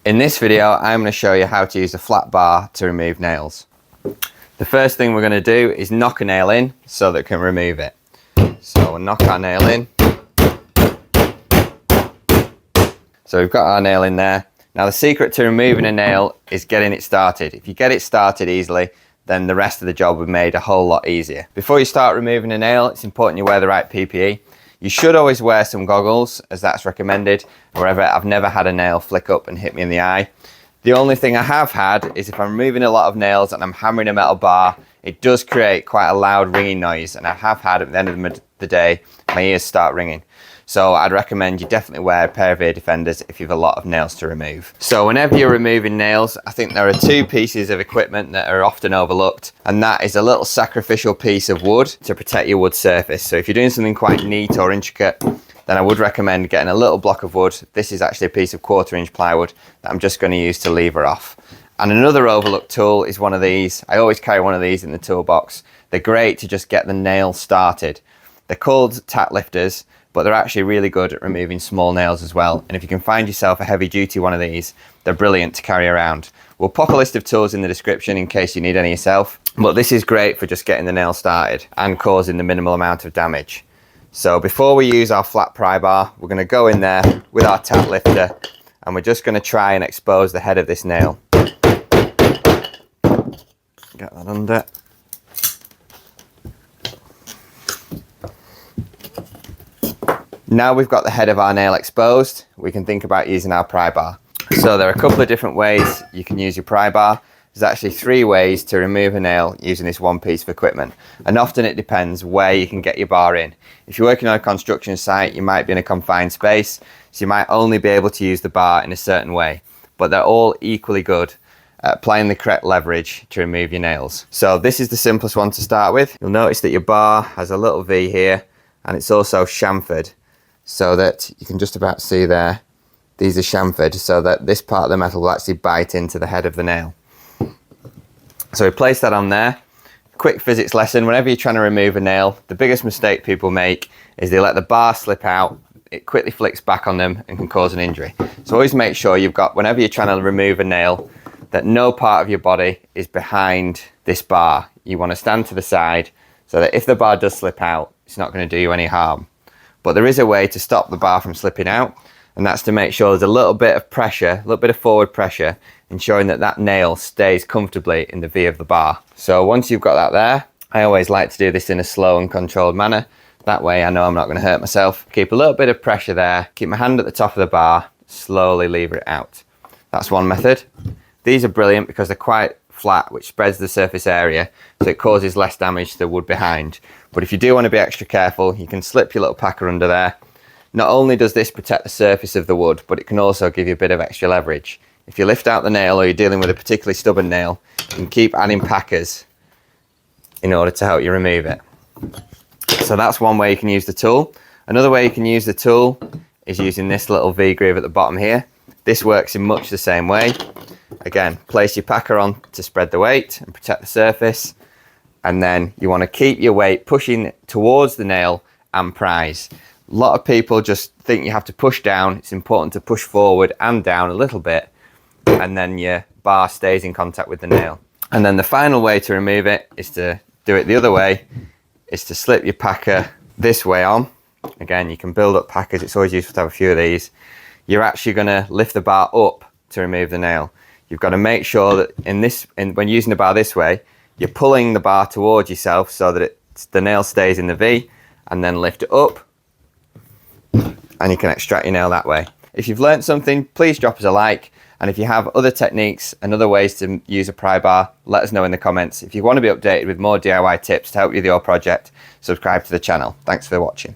In this video, I'm going to show you how to use a flat bar to remove nails. The first thing we're going to do is knock a nail in so that we can remove it. So we'll knock our nail in. So we've got our nail in there. Now the secret to removing a nail is getting it started. If you get it started easily, then the rest of the job will be made a whole lot easier. Before you start removing a nail, it's important you wear the right PPE. You should always wear some goggles, as that's recommended. However, I've never had a nail flick up and hit me in the eye. The only thing I have had is if I'm removing a lot of nails and I'm hammering a metal bar, it does create quite a loud ringing noise, and I have had at the end of the day, my ears start ringing. So I'd recommend you definitely wear a pair of ear defenders if you've a lot of nails to remove. So whenever you're removing nails, I think there are two pieces of equipment that are often overlooked, and that is a little sacrificial piece of wood to protect your wood surface. So if you're doing something quite neat or intricate, then I would recommend getting a little block of wood. This is actually a piece of 1/4 inch plywood that I'm just going to use to lever off. And another overlooked tool is one of these. I always carry one of these in the toolbox. They're great to just get the nail started. They're called tack lifters, but they're actually really good at removing small nails as well. And if you can find yourself a heavy duty one of these, they're brilliant to carry around. We'll pop a list of tools in the description in case you need any yourself. But this is great for just getting the nail started and causing the minimal amount of damage. So before we use our flat pry bar, we're going to go in there with our tack lifter and we're just going to try and expose the head of this nail. Get that under. Now we've got the head of our nail exposed, we can think about using our pry bar. So there are a couple of different ways you can use your pry bar. There's actually 3 ways to remove a nail using this one piece of equipment. And often it depends where you can get your bar in. If you're working on a construction site, you might be in a confined space, so you might only be able to use the bar in a certain way. But they're all equally good at applying the correct leverage to remove your nails. So this is the simplest one to start with. You'll notice that your bar has a little V here, and it's also chamfered, so that you can just about see there, these are chamfered so that this part of the metal will actually bite into the head of the nail. So we place that on there. Quick physics lesson, whenever you're trying to remove a nail, the biggest mistake people make is they let the bar slip out, it quickly flicks back on them and can cause an injury. So always make sure you've got, whenever you're trying to remove a nail, that no part of your body is behind this bar. You want to stand to the side so that if the bar does slip out, it's not going to do you any harm. But there is a way to stop the bar from slipping out, and that's to make sure there's a little bit of pressure, a little bit of forward pressure, ensuring that that nail stays comfortably in the V of the bar. So once you've got that there, I always like to do this in a slow and controlled manner. That way I know I'm not going to hurt myself. Keep a little bit of pressure there, keep my hand at the top of the bar, slowly lever it out. That's one method. These are brilliant because they're quite flat, which spreads the surface area, so it causes less damage to the wood behind. But if you do want to be extra careful, you can slip your little packer under there. Not only does this protect the surface of the wood, but it can also give you a bit of extra leverage. If you lift out the nail or you're dealing with a particularly stubborn nail, you can keep adding packers in order to help you remove it. So that's one way you can use the tool. Another way you can use the tool is using this little V groove at the bottom here. This works in much the same way. Again, place your packer on to spread the weight and protect the surface. And then you want to keep your weight pushing towards the nail and prise. A lot of people just think you have to push down. It's important to push forward and down a little bit, and then your bar stays in contact with the nail. And then the final way to remove it is to do it the other way, is to slip your packer this way on. Again, you can build up packers. It's always useful to have a few of these. You're actually going to lift the bar up to remove the nail. You've got to make sure that when using the bar this way, you're pulling the bar towards yourself so that the nail stays in the V, and then lift it up and you can extract your nail that way. If you've learned something, please drop us a like, and if you have other techniques and other ways to use a pry bar, let us know in the comments. If you want to be updated with more DIY tips to help you with your project, subscribe to the channel. Thanks for watching.